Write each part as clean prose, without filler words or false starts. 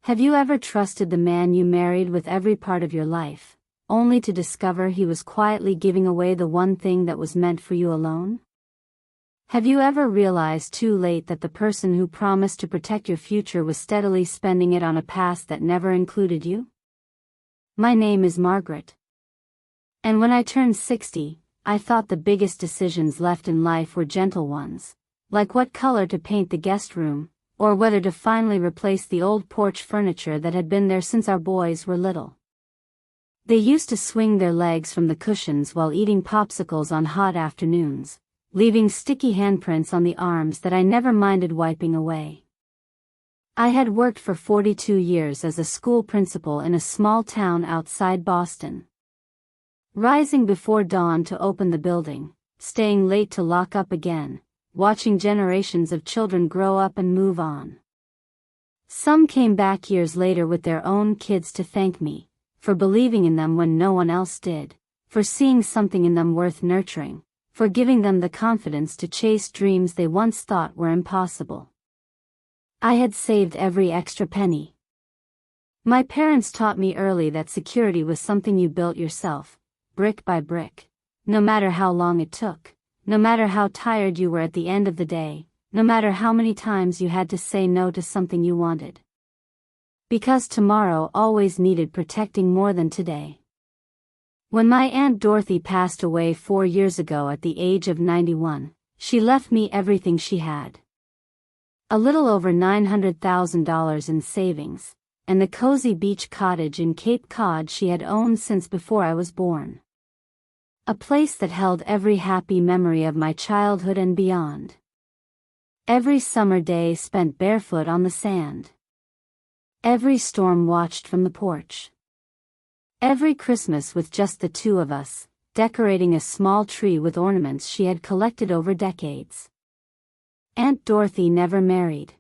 Have you ever trusted the man you married with every part of your life, only to discover he was quietly giving away the one thing that was meant for you alone? Have you ever realized too late that the person who promised to protect your future was steadily spending it on a past that never included you? My name is Margaret. And when I turned 60, I thought the biggest decisions left in life were gentle ones, like what color to paint the guest room, or whether to finally replace the old porch furniture that had been there since our boys were little. They used to swing their legs from the cushions while eating popsicles on hot afternoons, leaving sticky handprints on the arms that I never minded wiping away. I had worked for 42 years as a school principal in a small town outside Boston. Rising before dawn to open the building, staying late to lock up again, watching generations of children grow up and move on. Some came back years later with their own kids to thank me, for believing in them when no one else did, for seeing something in them worth nurturing, for giving them the confidence to chase dreams they once thought were impossible. I had saved every extra penny. My parents taught me early that security was something you built yourself, brick by brick, no matter how long it took. No matter how tired you were at the end of the day, no matter how many times you had to say no to something you wanted. Because tomorrow always needed protecting more than today. When my Aunt Dorothy passed away 4 years ago at the age of 91, she left me everything she had. A little over $900,000 in savings, and the cozy beach cottage in Cape Cod she had owned since before I was born. A place that held every happy memory of my childhood and beyond. Every summer day spent barefoot on the sand. Every storm watched from the porch. Every Christmas with just the two of us, decorating a small tree with ornaments she had collected over decades. Aunt Dorothy never married.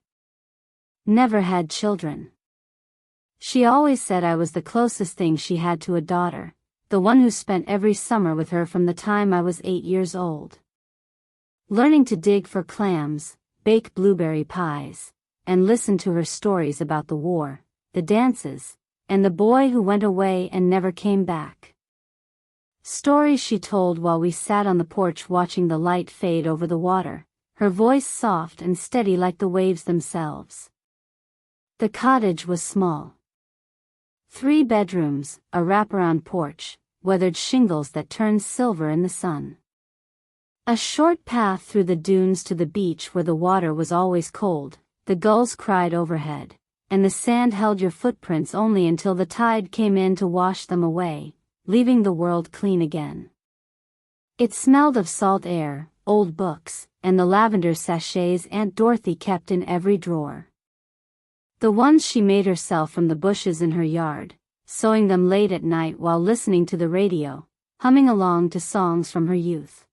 Never had children. She always said I was the closest thing she had to a daughter, the one who spent every summer with her from the time I was 8 years old. Learning to dig for clams, bake blueberry pies, and listen to her stories about the war, the dances, and the boy who went away and never came back. Stories she told while we sat on the porch watching the light fade over the water, her voice soft and steady like the waves themselves. The cottage was small. 3 bedrooms, a wraparound porch, weathered shingles that turned silver in the sun. A short path through the dunes to the beach where the water was always cold, the gulls cried overhead, and the sand held your footprints only until the tide came in to wash them away, leaving the world clean again. It smelled of salt air, old books, and the lavender sachets Aunt Dorothy kept in every drawer. The ones she made herself from the bushes in her yard, sewing them late at night while listening to the radio, humming along to songs from her youth.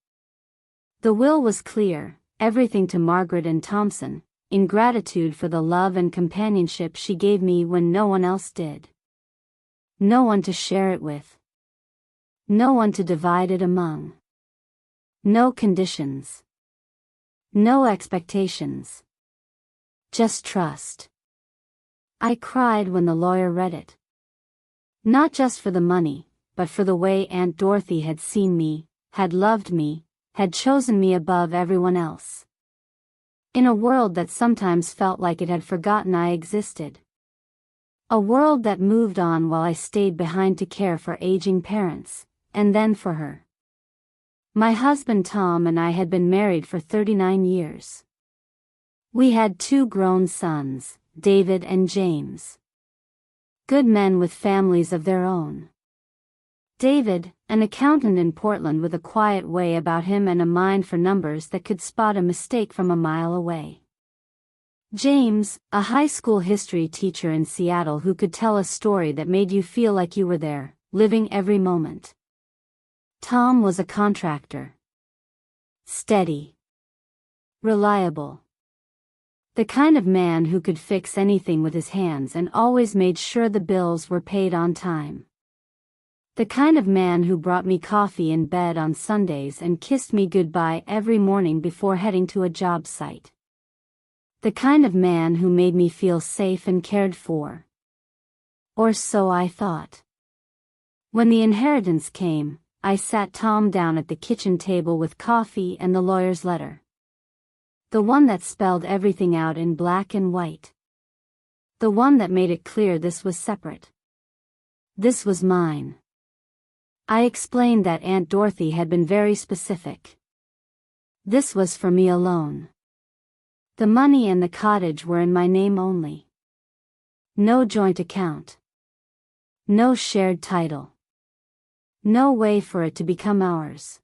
The will was clear, everything to Margaret and Thompson, in gratitude for the love and companionship she gave me when no one else did. No one to share it with. No one to divide it among. No conditions. No expectations. Just trust. I cried when the lawyer read it. Not just for the money, but for the way Aunt Dorothy had seen me, had loved me, had chosen me above everyone else. In a world that sometimes felt like it had forgotten I existed. A world that moved on while I stayed behind to care for aging parents, and then for her. My husband Tom and I had been married for 39 years. We had 2 grown sons, David and James. Good men with families of their own. David, an accountant in Portland with a quiet way about him and a mind for numbers that could spot a mistake from a mile away. James, a high school history teacher in Seattle who could tell a story that made you feel like you were there, living every moment. Tom was a contractor. Steady. Reliable. The kind of man who could fix anything with his hands and always made sure the bills were paid on time. The kind of man who brought me coffee in bed on Sundays and kissed me goodbye every morning before heading to a job site. The kind of man who made me feel safe and cared for, Or so I thought. When the inheritance came, I sat Tom down at the kitchen table with coffee and the lawyer's letter. The one that spelled everything out in black and white. The one that made it clear this was separate. This was mine. I explained that Aunt Dorothy had been very specific. This was for me alone. The money and the cottage were in my name only. No joint account. No shared title. No way for it to become ours.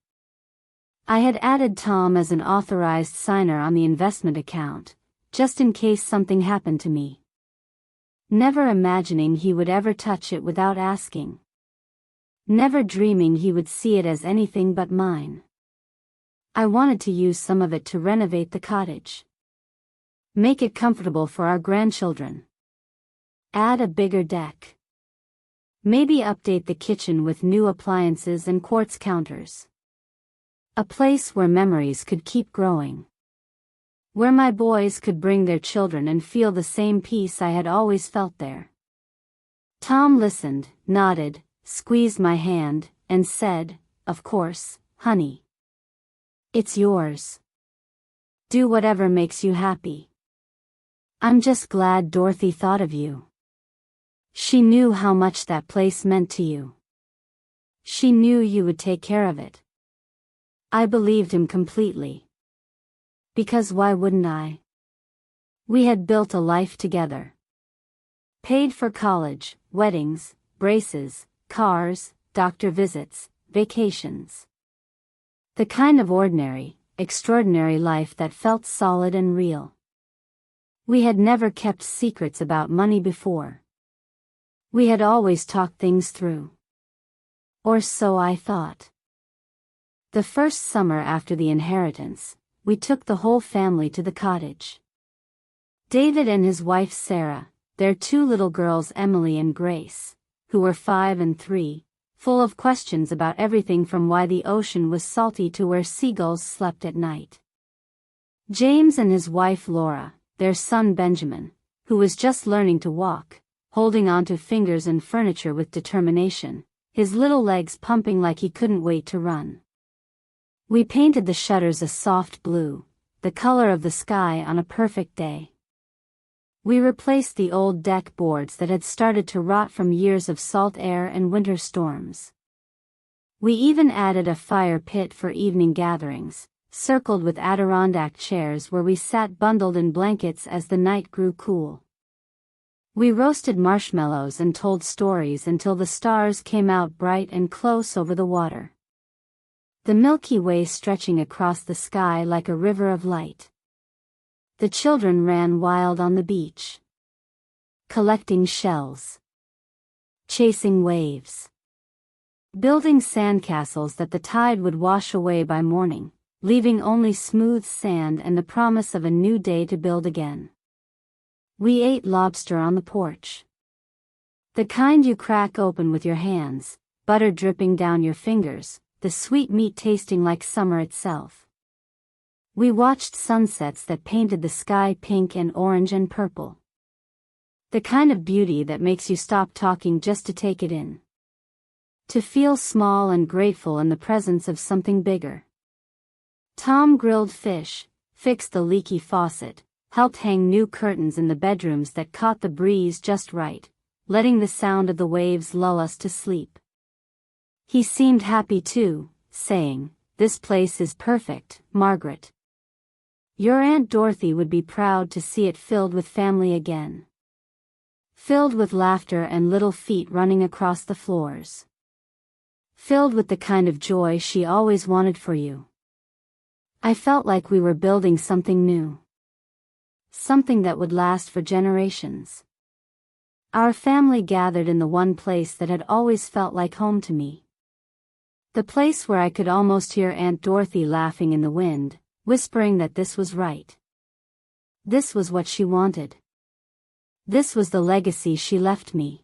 I had added Tom as an authorized signer on the investment account, just in case something happened to me. Never imagining he would ever touch it without asking. Never dreaming he would see it as anything but mine. I wanted to use some of it to renovate the cottage. Make it comfortable for our grandchildren. Add a bigger deck. Maybe update the kitchen with new appliances and quartz counters. A place where memories could keep growing. Where my boys could bring their children and feel the same peace I had always felt there. Tom listened, nodded, squeezed my hand, and said, "Of course, honey. It's yours. Do whatever makes you happy. I'm just glad Dorothy thought of you. She knew how much that place meant to you. She knew you would take care of it." I believed him completely. Because why wouldn't I? We had built a life together. Paid for college, weddings, braces, cars, doctor visits, vacations. The kind of ordinary, extraordinary life that felt solid and real. We had never kept secrets about money before. We had always talked things through. Or so I thought. The first summer after the inheritance, we took the whole family to the cottage. David and his wife Sarah, their two little girls Emily and Grace, who were 5 and 3, full of questions about everything from why the ocean was salty to where seagulls slept at night. James and his wife Laura, their son Benjamin, who was just learning to walk, holding onto fingers and furniture with determination, his little legs pumping like he couldn't wait to run. We painted the shutters a soft blue, the color of the sky on a perfect day. We replaced the old deck boards that had started to rot from years of salt air and winter storms. We even added a fire pit for evening gatherings, circled with Adirondack chairs where we sat bundled in blankets as the night grew cool. We roasted marshmallows and told stories until the stars came out bright and close over the water. The Milky Way stretching across the sky like a river of light. The children ran wild on the beach. Collecting shells. Chasing waves. Building sandcastles that the tide would wash away by morning, leaving only smooth sand and the promise of a new day to build again. We ate lobster on the porch. The kind you crack open with your hands, butter dripping down your fingers, the sweet meat tasting like summer itself. We watched sunsets that painted the sky pink and orange and purple. The kind of beauty that makes you stop talking just to take it in. To feel small and grateful in the presence of something bigger. Tom grilled fish, fixed the leaky faucet, helped hang new curtains in the bedrooms that caught the breeze just right, letting the sound of the waves lull us to sleep. He seemed happy too, saying, "This place is perfect, Margaret. Your Aunt Dorothy would be proud to see it filled with family again. Filled with laughter and little feet running across the floors. Filled with the kind of joy she always wanted for you." I felt like we were building something new. Something that would last for generations. Our family gathered in the one place that had always felt like home to me. The place where I could almost hear Aunt Dorothy laughing in the wind, whispering that this was right. This was what she wanted. This was the legacy she left me.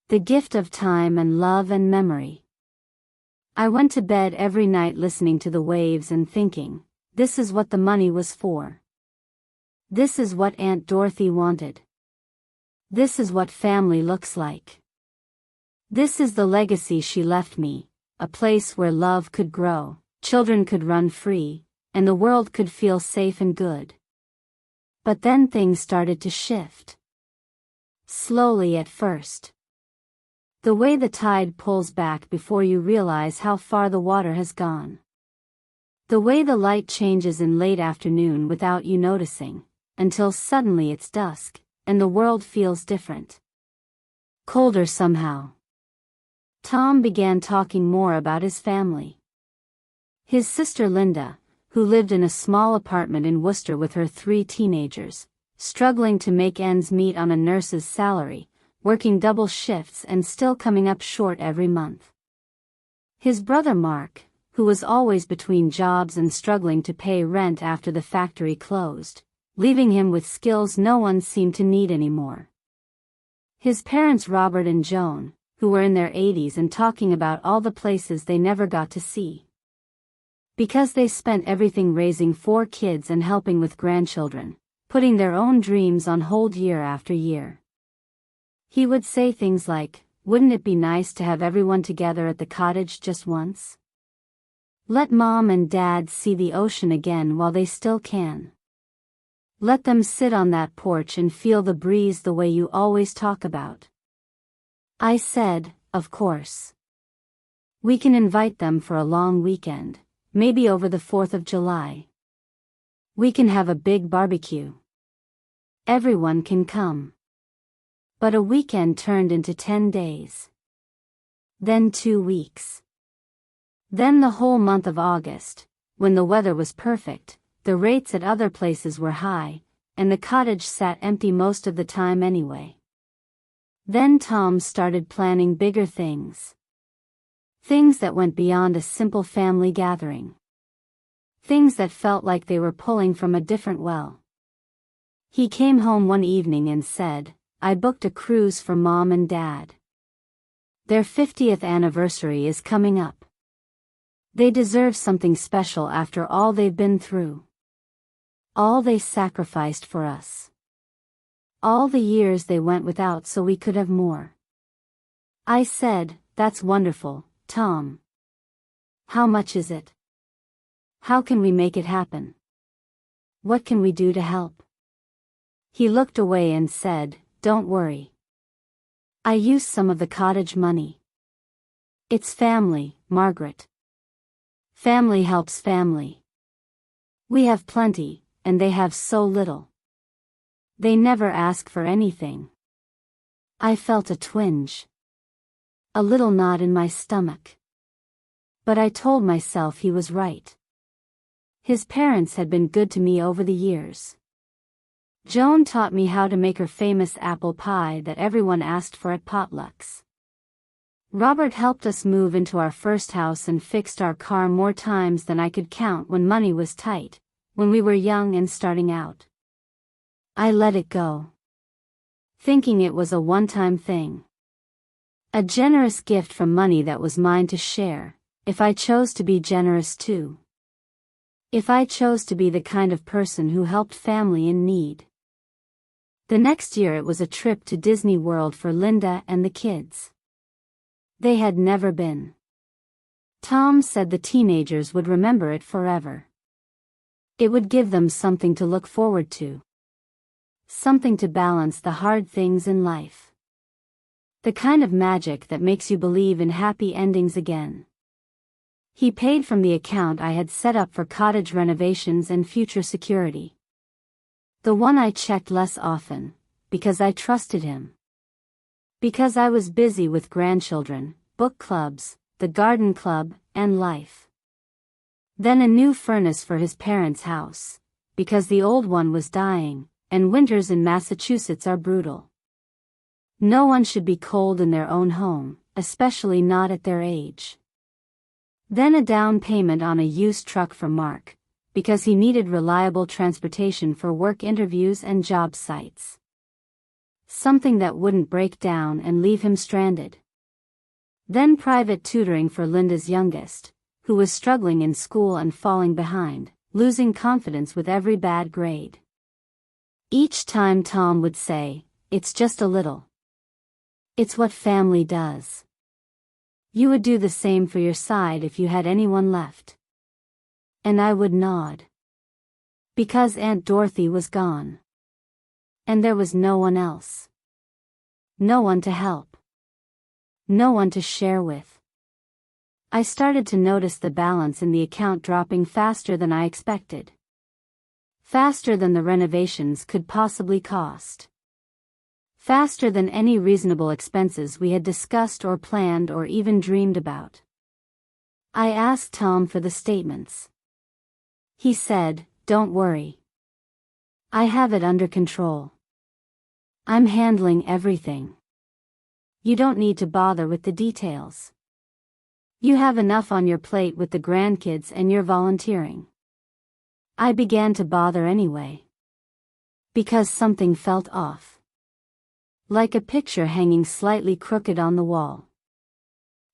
The gift of time and love and memory. I went to bed every night listening to the waves and thinking, this is what the money was for. This is what Aunt Dorothy wanted. This is what family looks like. This is the legacy she left me, a place where love could grow, children could run free, and the world could feel safe and good. But then things started to shift. Slowly at first. The way the tide pulls back before you realize how far the water has gone. The way the light changes in late afternoon without you noticing, until suddenly it's dusk, and the world feels different. Colder somehow. Tom began talking more about his family. His sister Linda, who lived in a small apartment in Worcester with her 3 teenagers, struggling to make ends meet on a nurse's salary, working double shifts and still coming up short every month. His brother Mark, who was always between jobs and struggling to pay rent after the factory closed, leaving him with skills no one seemed to need anymore. His parents Robert and Joan, who were in their 80s and talking about all the places they never got to see. Because they spent everything raising 4 kids and helping with grandchildren, putting their own dreams on hold year after year. He would say things like, "Wouldn't it be nice to have everyone together at the cottage just once? Let Mom and Dad see the ocean again while they still can. Let them sit on that porch and feel the breeze the way you always talk about." I said, "Of course. We can invite them for a long weekend, maybe over the 4th of July. We can have a big barbecue. Everyone can come." But a weekend turned into 10 days. Then 2 weeks. Then the whole month of August, when the weather was perfect, the rates at other places were high, and the cottage sat empty most of the time anyway. Then Tom started planning bigger things. Things that went beyond a simple family gathering. Things that felt like they were pulling from a different well. He came home one evening and said, "I booked a cruise for Mom and Dad. Their 50th anniversary is coming up. They deserve something special after all they've been through. All they sacrificed for us. All the years they went without so we could have more." I said, "That's wonderful, Tom. How much is it? How can we make it happen? What can we do to help?" He looked away and said, "Don't worry. I used some of the cottage money. It's family, Margaret. Family helps family. We have plenty, and they have so little. They never ask for anything." I felt a twinge. A little knot in my stomach. But I told myself he was right. His parents had been good to me over the years. Joan taught me how to make her famous apple pie that everyone asked for at potlucks. Robert helped us move into our first house and fixed our car more times than I could count when money was tight, when we were young and starting out. I let it go, thinking it was a one-time thing. A generous gift from money that was mine to share, if I chose to be generous too. If I chose to be the kind of person who helped family in need. The next year it was a trip to Disney World for Linda and the kids. They had never been. Tom said the teenagers would remember it forever. It would give them something to look forward to. Something to balance the hard things in life. The kind of magic that makes you believe in happy endings again. He paid from the account I had set up for cottage renovations and future security. The one I checked less often, because I trusted him. Because I was busy with grandchildren, book clubs, the garden club, and life. Then a new furnace for his parents' house, because the old one was dying, and winters in Massachusetts are brutal. No one should be cold in their own home, especially not at their age. Then a down payment on a used truck for Mark, because he needed reliable transportation for work interviews and job sites. Something that wouldn't break down and leave him stranded. Then private tutoring for Linda's youngest, who was struggling in school and falling behind, losing confidence with every bad grade. Each time Tom would say, it's just a little. It's what family does. You would do the same for your side if you had anyone left. And I would nod. Because Aunt Dorothy was gone. And there was no one else. No one to help. No one to share with. I started to notice the balance in the account dropping faster than I expected. Faster than the renovations could possibly cost. Faster than any reasonable expenses we had discussed or planned or even dreamed about. I asked Tom for the statements. He said, "Don't worry. I have it under control. I'm handling everything. You don't need to bother with the details. You have enough on your plate with the grandkids and your volunteering." I began to bother anyway. Because something felt off. Like a picture hanging slightly crooked on the wall.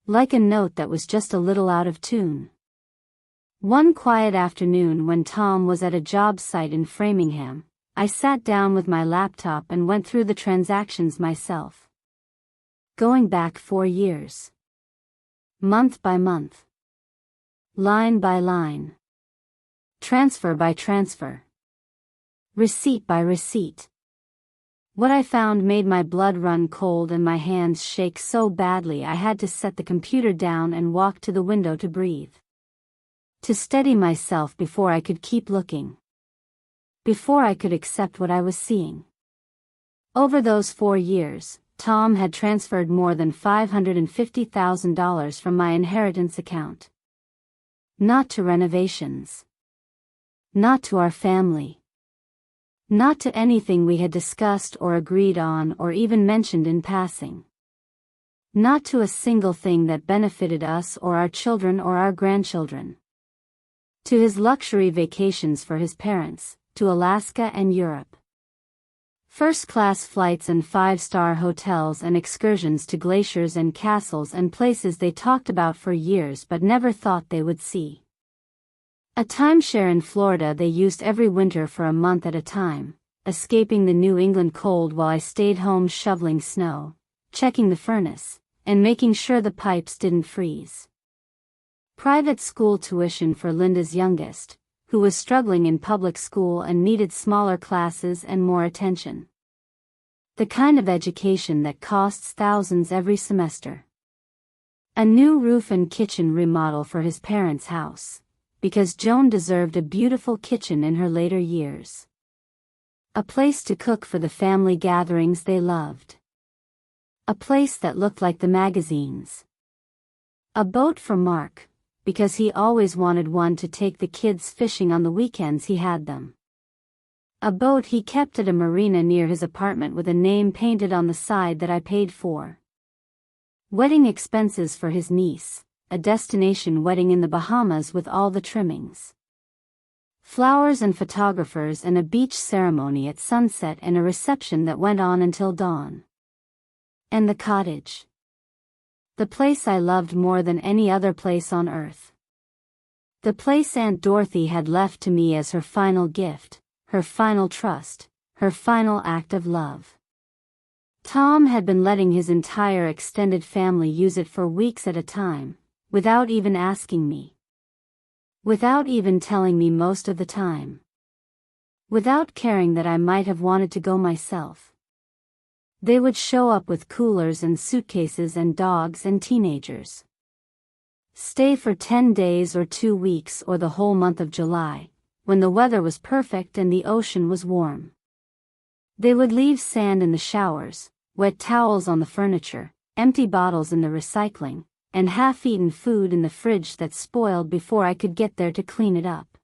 Like a note that was just a little out of tune. One quiet afternoon when Tom was at a job site in Framingham, I sat down with my laptop and went through the transactions myself. Going back 4 years. Month by month. Line by line. Transfer by transfer. Receipt by receipt. What I found made my blood run cold and my hands shake so badly I had to set the computer down and walk to the window to breathe. To steady myself before I could keep looking. Before I could accept what I was seeing. Over those 4 years, Tom had transferred more than $550,000 from my inheritance account. Not to renovations. Not to our family. Not to anything we had discussed or agreed on or even mentioned in passing. Not to a single thing that benefited us or our children or our grandchildren. To his luxury vacations for his parents, to Alaska and Europe. First-class flights and 5-star hotels and excursions to glaciers and castles and places they talked about for years but never thought they would see. A timeshare in Florida they used every winter for a month at a time, escaping the New England cold while I stayed home shoveling snow, checking the furnace, and making sure the pipes didn't freeze. Private school tuition for Linda's youngest, who was struggling in public school and needed smaller classes and more attention. The kind of education that costs thousands every semester. A new roof and kitchen remodel for his parents' house. Because Joan deserved a beautiful kitchen in her later years. A place to cook for the family gatherings they loved. A place that looked like the magazines. A boat for Mark, because he always wanted one to take the kids fishing on the weekends he had them. A boat he kept at a marina near his apartment with a name painted on the side that I paid for. Wedding expenses for his niece. A destination wedding in the Bahamas with all the trimmings. Flowers and photographers and a beach ceremony at sunset and a reception that went on until dawn. And the cottage. The place I loved more than any other place on earth. The place Aunt Dorothy had left to me as her final gift, her final trust, her final act of love. Tom had been letting his entire extended family use it for weeks at a time. Without even asking me. Without even telling me most of the time. Without caring that I might have wanted to go myself. They would show up with coolers and suitcases and dogs and teenagers. Stay for 10 days or 2 weeks or the whole month of July, when the weather was perfect and the ocean was warm. They would leave sand in the showers, wet towels on the furniture, empty bottles in the recycling, and half-eaten food in the fridge that spoiled before I could get there to clean it up.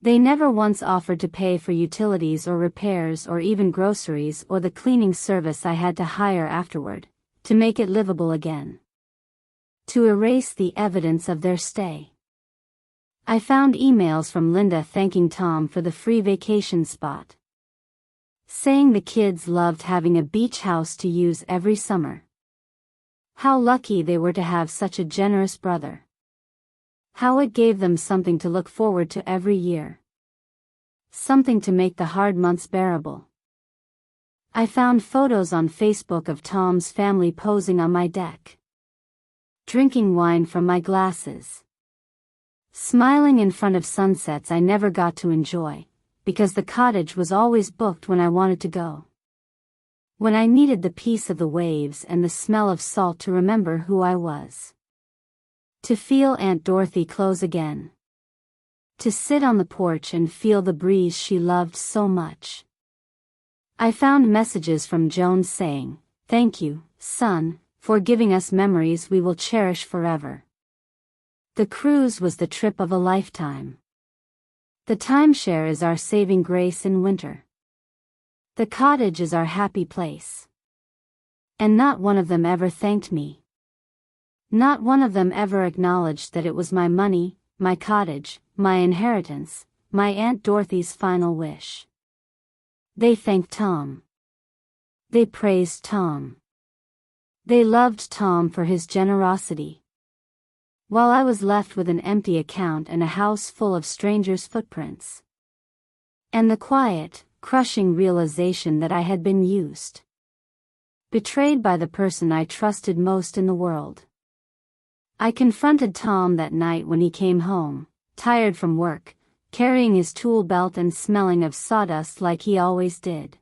They never once offered to pay for utilities or repairs or even groceries or the cleaning service I had to hire afterward, to make it livable again. To erase the evidence of their stay. I found emails from Linda thanking Tom for the free vacation spot. Saying the kids loved having a beach house to use every summer. How lucky they were to have such a generous brother. How it gave them something to look forward to every year. Something to make the hard months bearable. I found photos on Facebook of Tom's family posing on my deck, drinking wine from my glasses, smiling in front of sunsets I never got to enjoy, because the cottage was always booked when I wanted to go. When I needed the peace of the waves and the smell of salt to remember who I was. To feel Aunt Dorothy close again. To sit on the porch and feel the breeze she loved so much. I found messages from Joan saying, "Thank you, son, for giving us memories we will cherish forever." The cruise was the trip of a lifetime. The timeshare is our saving grace in winter. The cottage is our happy place. And not one of them ever thanked me. Not one of them ever acknowledged that it was my money, my cottage, my inheritance, my Aunt Dorothy's final wish. They thanked Tom. They praised Tom. They loved Tom for his generosity. While I was left with an empty account and a house full of strangers' footprints. And the quiet, crushing realization that I had been used. Betrayed by the person I trusted most in the world. I confronted Tom that night when he came home, tired from work, carrying his tool belt and smelling of sawdust like he always did.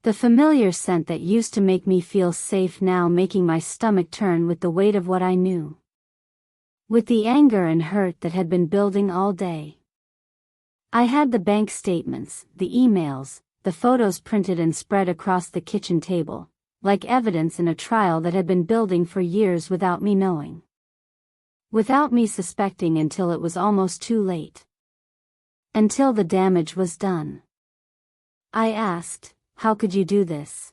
The familiar scent that used to make me feel safe now making my stomach turn with the weight of what I knew. With the anger and hurt that had been building all day. I had the bank statements, the emails, the photos printed and spread across the kitchen table, like evidence in a trial that had been building for years without me knowing. Without me suspecting until it was almost too late. Until the damage was done. I asked, "How could you do this?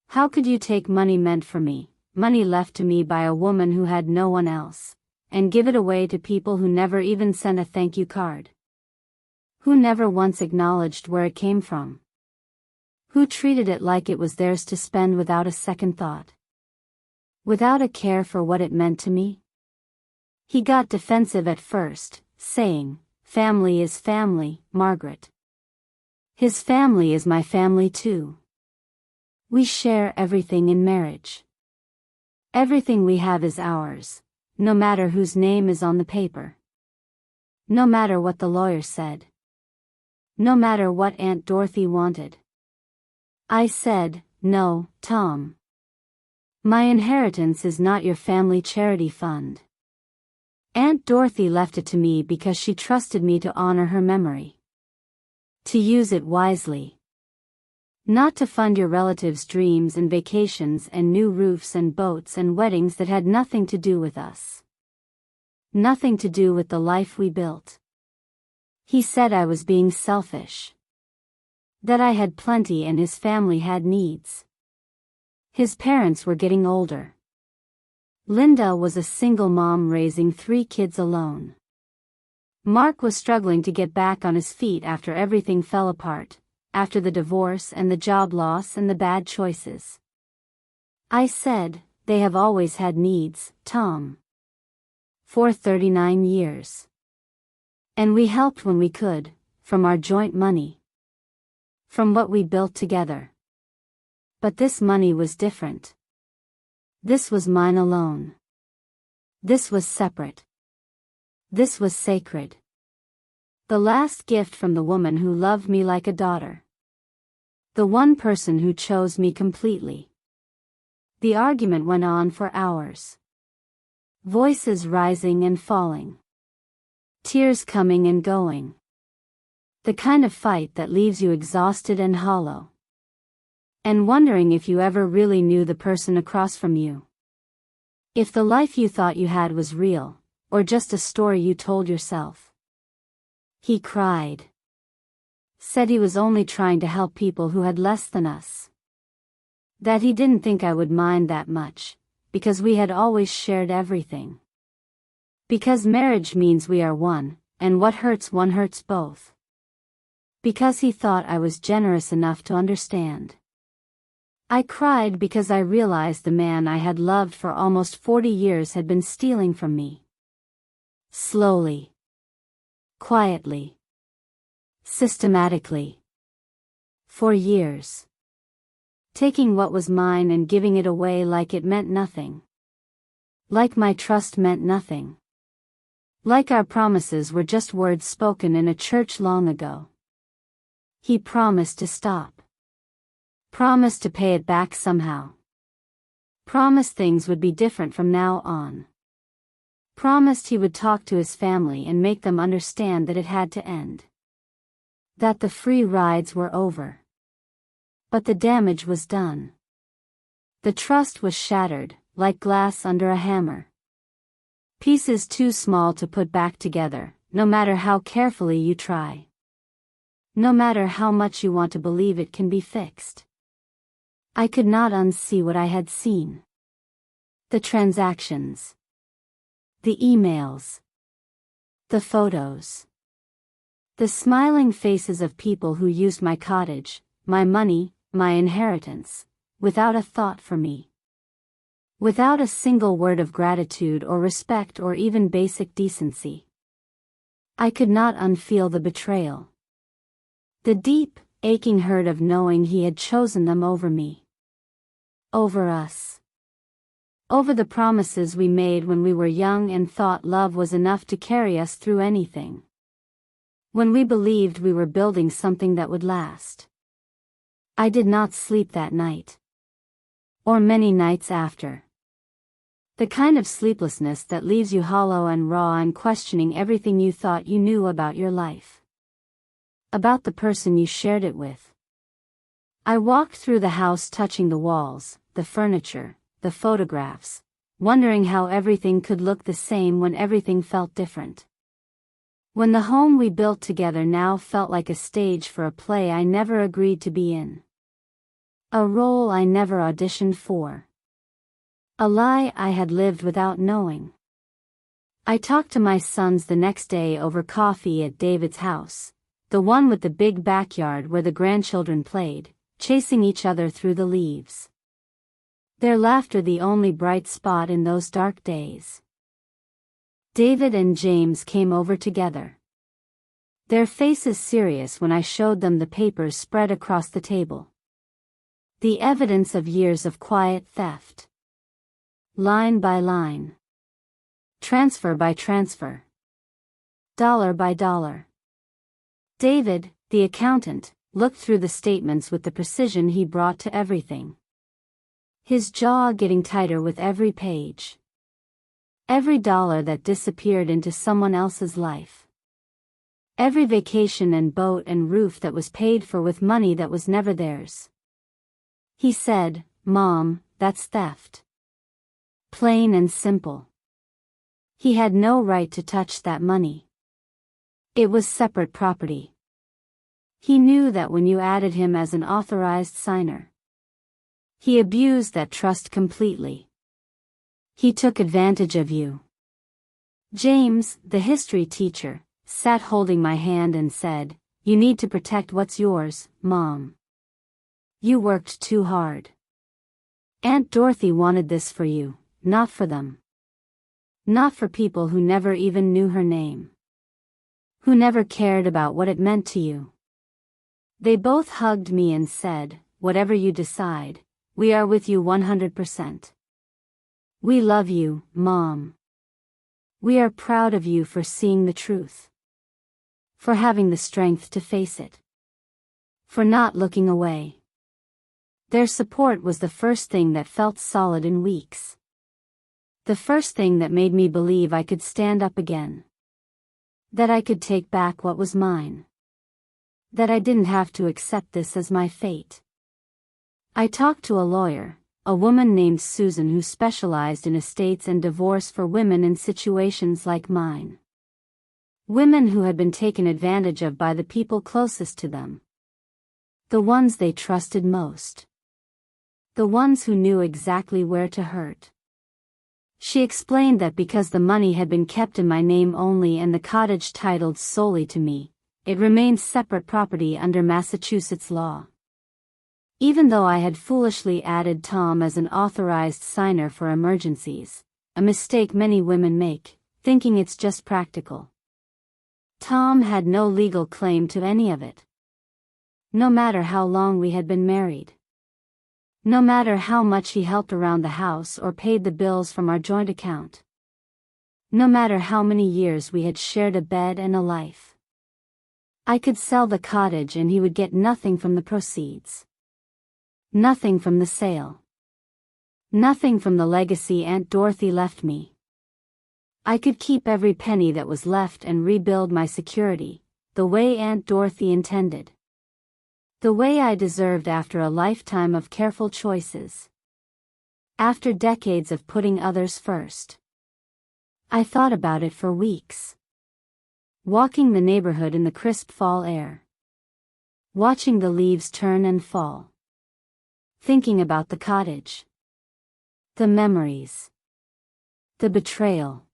How could you take money meant for me, money left to me by a woman who had no one else, and give it away to people who never even sent a thank you card? Who never once acknowledged where it came from? Who treated it like it was theirs to spend without a second thought? Without a care for what it meant to me?" He got defensive at first, saying, "Family is family, Margaret. His family is my family too. We share everything in marriage. Everything we have is ours, no matter whose name is on the paper. No matter what the lawyer said. No matter what Aunt Dorothy wanted." I said, "No, Tom. My inheritance is not your family charity fund. Aunt Dorothy left it to me because she trusted me to honor her memory. To use it wisely. Not to fund your relatives' dreams and vacations and new roofs and boats and weddings that had nothing to do with us. Nothing to do with the life we built." He said I was being selfish. That I had plenty and his family had needs. His parents were getting older. Linda was a single mom raising 3 kids alone. Mark was struggling to get back on his feet after everything fell apart, after the divorce and the job loss and the bad choices. I said, "They have always had needs, Tom. For 39 years. And we helped when we could, from our joint money. From what we built together. But this money was different. This was mine alone. This was separate. This was sacred. The last gift from the woman who loved me like a daughter. The one person who chose me completely." The argument went on for hours. Voices rising and falling. Tears coming and going. The kind of fight that leaves you exhausted and hollow. And wondering if you ever really knew the person across from you. If the life you thought you had was real, or just a story you told yourself. He cried. Said he was only trying to help people who had less than us. That he didn't think I would mind that much, because we had always shared everything. Because marriage means we are one, and what hurts one hurts both. Because he thought I was generous enough to understand. I cried because I realized the man I had loved for almost 40 years had been stealing from me. Slowly. Quietly. Systematically. For years. taking what was mine and giving it away like it meant nothing. Like my trust meant nothing. Like our promises were just words spoken in a church long ago. He promised to stop. Promised to pay it back somehow. Promised things would be different from now on. Promised he would talk to his family and make them understand that it had to end. That the free rides were over. But the damage was done. The trust was shattered, like glass under a hammer. Pieces too small to put back together, no matter how carefully you try. No matter how much you want to believe it can be fixed. I could not unsee what I had seen. The transactions. The emails. The photos. The smiling faces of people who used my cottage, my money, my inheritance, without a thought for me. Without a single word of gratitude or respect or even basic decency. I could not unfeel the betrayal. The deep, aching hurt of knowing he had chosen them over me. Over us. Over the promises we made when we were young and thought love was enough to carry us through anything. When we believed we were building something that would last. I did not sleep that night. Or many nights after. The kind of sleeplessness that leaves you hollow and raw and questioning everything you thought you knew about your life. About the person you shared it with. I walked through the house touching the walls, the furniture, the photographs, wondering how everything could look the same when everything felt different. When the home we built together now felt like a stage for a play I never agreed to be in. A role I never auditioned for. A lie I had lived without knowing. I talked to my sons the next day over coffee at David's house, the one with the big backyard where the grandchildren played, chasing each other through the leaves. Their laughter the only bright spot in those dark days. David and James came over together. Their faces serious when I showed them the papers spread across the table. The evidence of years of quiet theft. Line by line. Transfer by transfer. Dollar by dollar. David, the accountant, looked through the statements with the precision he brought to everything. His jaw getting tighter with every page. Every dollar that disappeared into someone else's life. Every vacation and boat and roof that was paid for with money that was never theirs. He said, "Mom, that's theft." Plain and simple. He had no right to touch that money. It was separate property. He knew that when you added him as an authorized signer. He abused that trust completely. He took advantage of you. James, the history teacher, sat holding my hand and said, "You need to protect what's yours, Mom. You worked too hard. Aunt Dorothy wanted this for you, not for them. Not for people who never even knew her name. Who never cared about what it meant to you." They both hugged me and said, "Whatever you decide, we are with you 100%. We love you, Mom. We are proud of you for seeing the truth. For having the strength to face it. For not looking away." Their support was the first thing that felt solid in weeks. The first thing that made me believe I could stand up again. That I could take back what was mine. That I didn't have to accept this as my fate. I talked to a lawyer, a woman named Susan who specialized in estates and divorce for women in situations like mine. Women who had been taken advantage of by the people closest to them. The ones they trusted most. The ones who knew exactly where to hurt. She explained that because the money had been kept in my name only and the cottage titled solely to me, it remained separate property under Massachusetts law. Even though I had foolishly added Tom as an authorized signer for emergencies, a mistake many women make, thinking it's just practical. Tom had no legal claim to any of it. No matter how long we had been married. No matter how much he helped around the house or paid the bills from our joint account. No matter how many years we had shared a bed and a life. I could sell the cottage and he would get nothing from the proceeds. Nothing from the sale. Nothing from the legacy Aunt Dorothy left me. I could keep every penny that was left and rebuild my security, the way Aunt Dorothy intended. The way I deserved after a lifetime of careful choices. After decades of putting others first. I thought about it for weeks. Walking the neighborhood in the crisp fall air. Watching the leaves turn and fall. Thinking about the cottage. The memories. The betrayal.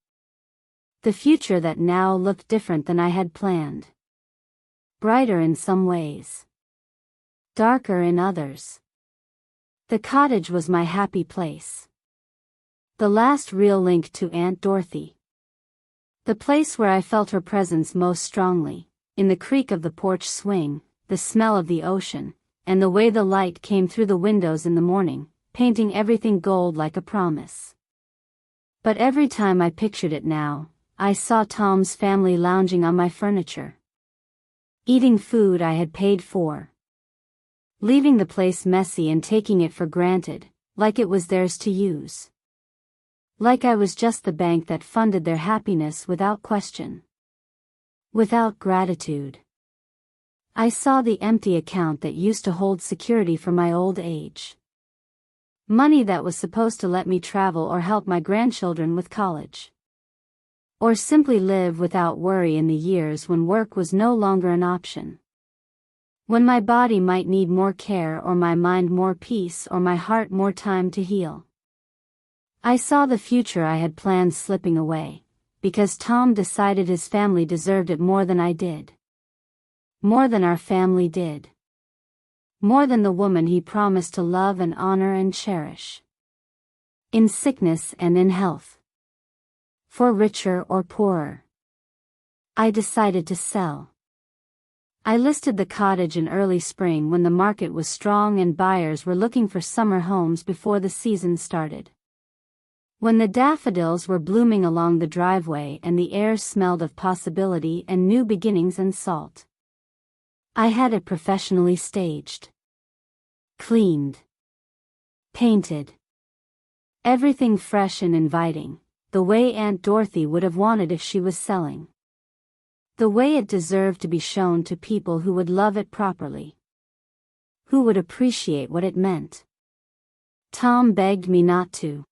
The future that now looked different than I had planned. Brighter in some ways. Darker in others. The cottage was my happy place. The last real link to Aunt Dorothy. The place where I felt her presence most strongly, in the creak of the porch swing, the smell of the ocean, and the way the light came through the windows in the morning, painting everything gold like a promise. But every time I pictured it now, I saw Tom's family lounging on my furniture. Eating food I had paid for. Leaving the place messy and taking it for granted, like it was theirs to use. Like I was just the bank that funded their happiness without question. Without gratitude. I saw the empty account that used to hold security for my old age. Money that was supposed to let me travel or help my grandchildren with college. Or simply live without worry in the years when work was no longer an option. When my body might need more care or my mind more peace or my heart more time to heal. I saw the future I had planned slipping away, because Tom decided his family deserved it more than I did. More than our family did. More than the woman he promised to love and honor and cherish. In sickness and in health. For richer or poorer. I decided to sell. I listed the cottage in early spring when the market was strong and buyers were looking for summer homes before the season started. When the daffodils were blooming along the driveway and the air smelled of possibility and new beginnings and salt. I had it professionally staged. Cleaned. Painted. Everything fresh and inviting, the way Aunt Dorothy would have wanted if she was selling. The way it deserved to be shown to people who would love it properly. Who would appreciate what it meant. Tom begged me not to.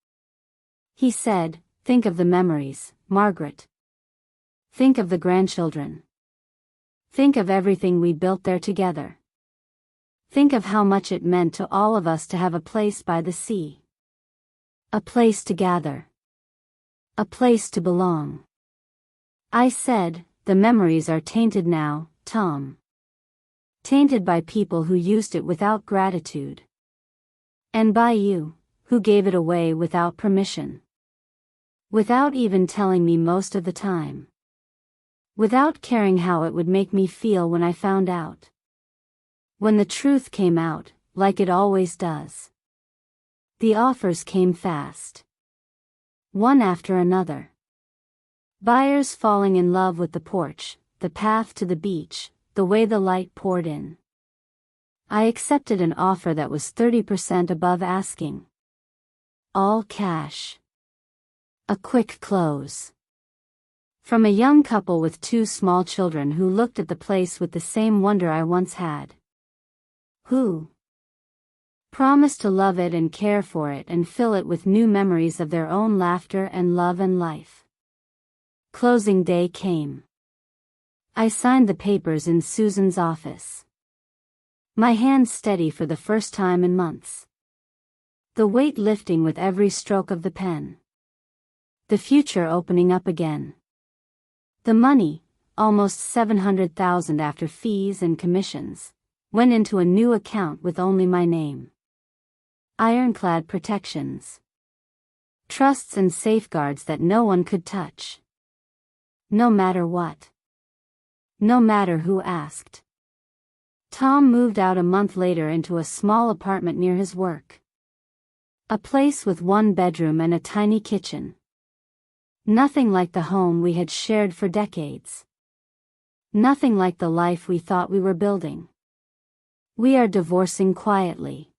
He said, think of the memories, Margaret. Think of the grandchildren. Think of everything we built there together. Think of how much it meant to all of us to have a place by the sea. A place to gather. A place to belong. I said, the memories are tainted now, Tom. Tainted by people who used it without gratitude. And by you, who gave it away without permission. Without even telling me most of the time. Without caring how it would make me feel when I found out. When the truth came out, like it always does. The offers came fast. One after another. Buyers falling in love with the porch, the path to the beach, the way the light poured in. I accepted an offer that was 30% above asking. All cash. A quick close. From a young couple with 2 small children who looked at the place with the same wonder I once had. Who promised to love it and care for it and fill it with new memories of their own laughter and love and life. Closing day came. I signed the papers in Susan's office. My hands steady for the first time in months. The weight lifting with every stroke of the pen. The future opening up again. The money, almost $700,000 after fees and commissions, went into a new account with only my name. Ironclad protections. Trusts and safeguards that no one could touch. No matter what. No matter who asked. Tom moved out a month later into a small apartment near his work. A place with one bedroom and a tiny kitchen. Nothing like the home we had shared for decades. Nothing like the life we thought we were building. We are divorcing quietly.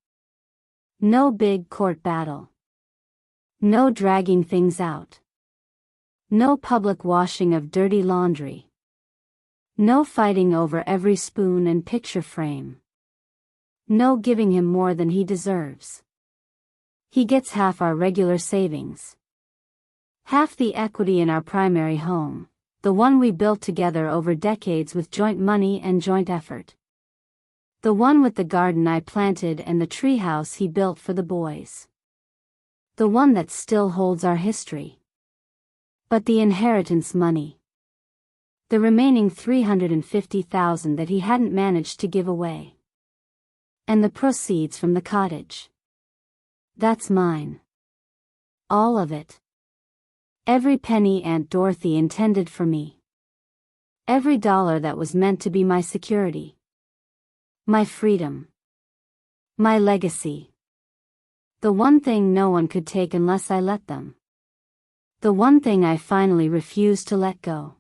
No big court battle. No dragging things out. No public washing of dirty laundry. No fighting over every spoon and picture frame. No giving him more than he deserves. He gets half our regular savings. Half the equity in our primary home, the one we built together over decades with joint money and joint effort. The one with the garden I planted and the treehouse he built for the boys. The one that still holds our history. But the inheritance money. The remaining $350,000 that he hadn't managed to give away. And the proceeds from the cottage. That's mine. All of it. Every penny Aunt Dorothy intended for me. Every dollar that was meant to be my security. My freedom. My legacy. The one thing no one could take unless I let them. The one thing I finally refused to let go.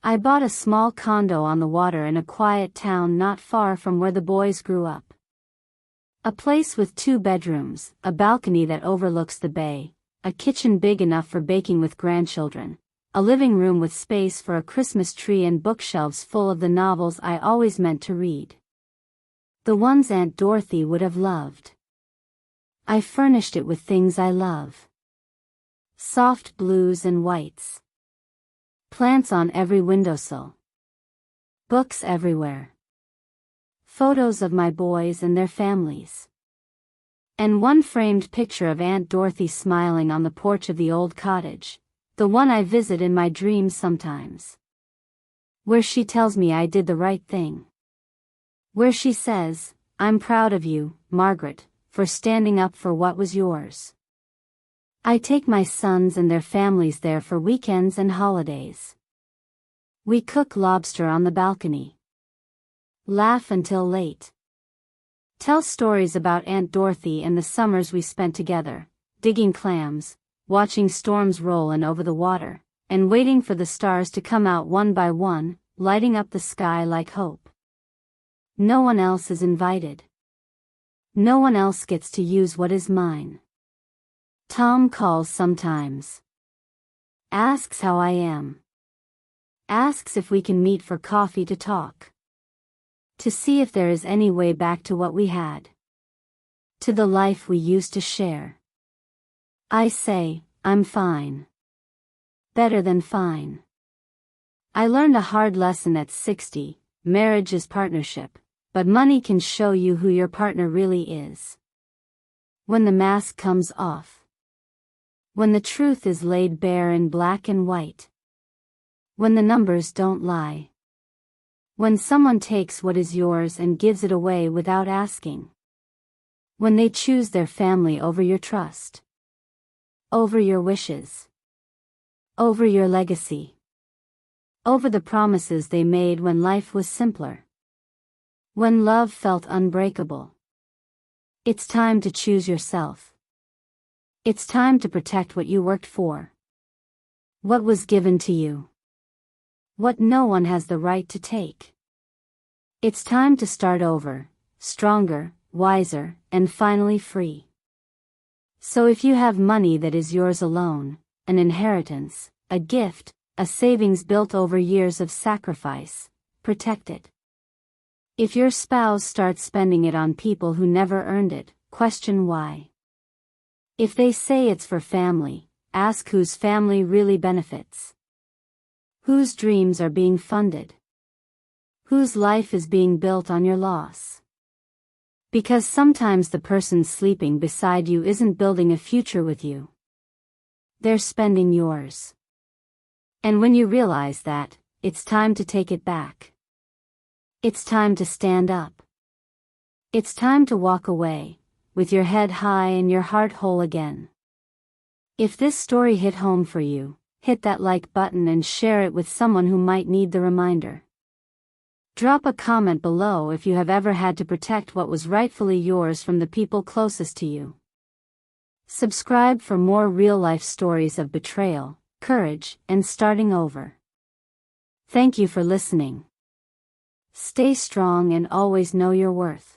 I bought a small condo on the water in a quiet town not far from where the boys grew up. A place with 2 bedrooms, a balcony that overlooks the bay, a kitchen big enough for baking with grandchildren, a living room with space for a Christmas tree and bookshelves full of the novels I always meant to read. The ones Aunt Dorothy would have loved. I furnished it with things I love. Soft blues and whites. Plants on every windowsill. Books everywhere. Photos of my boys and their families. And one framed picture of Aunt Dorothy smiling on the porch of the old cottage, the one I visit in my dreams sometimes. Where she tells me I did the right thing. Where she says, "I'm proud of you, Margaret, for standing up for what was yours." I take my sons and their families there for weekends and holidays. We cook lobster on the balcony. Laugh until late. Tell stories about Aunt Dorothy and the summers we spent together, digging clams, watching storms roll in over the water, and waiting for the stars to come out one by one, lighting up the sky like hope. No one else is invited. No one else gets to use what is mine. Tom calls sometimes. Asks how I am. Asks if we can meet for coffee to talk. To see if there is any way back to what we had. To the life we used to share. I say, I'm fine. Better than fine. I learned a hard lesson at 60, marriage is partnership, but money can show you who your partner really is. When the mask comes off. When the truth is laid bare in black and white. When the numbers don't lie. When someone takes what is yours and gives it away without asking. When they choose their family over your trust. Over your wishes. Over your legacy. Over the promises they made when life was simpler. When love felt unbreakable. It's time to choose yourself. It's time to protect what you worked for. What was given to you. What no one has the right to take. It's time to start over, stronger, wiser, and finally free. So if you have money that is yours alone, an inheritance, a gift, a savings built over years of sacrifice, protect it. If your spouse starts spending it on people who never earned it, question why. If they say it's for family, ask whose family really benefits. Whose dreams are being funded? Whose life is being built on your loss? Because sometimes the person sleeping beside you isn't building a future with you. They're spending yours. And when you realize that, it's time to take it back. It's time to stand up. It's time to walk away, with your head high and your heart whole again. If this story hit home for you, hit that like button and share it with someone who might need the reminder. Drop a comment below if you have ever had to protect what was rightfully yours from the people closest to you. Subscribe for more real-life stories of betrayal, courage, and starting over. Thank you for listening. Stay strong and always know your worth.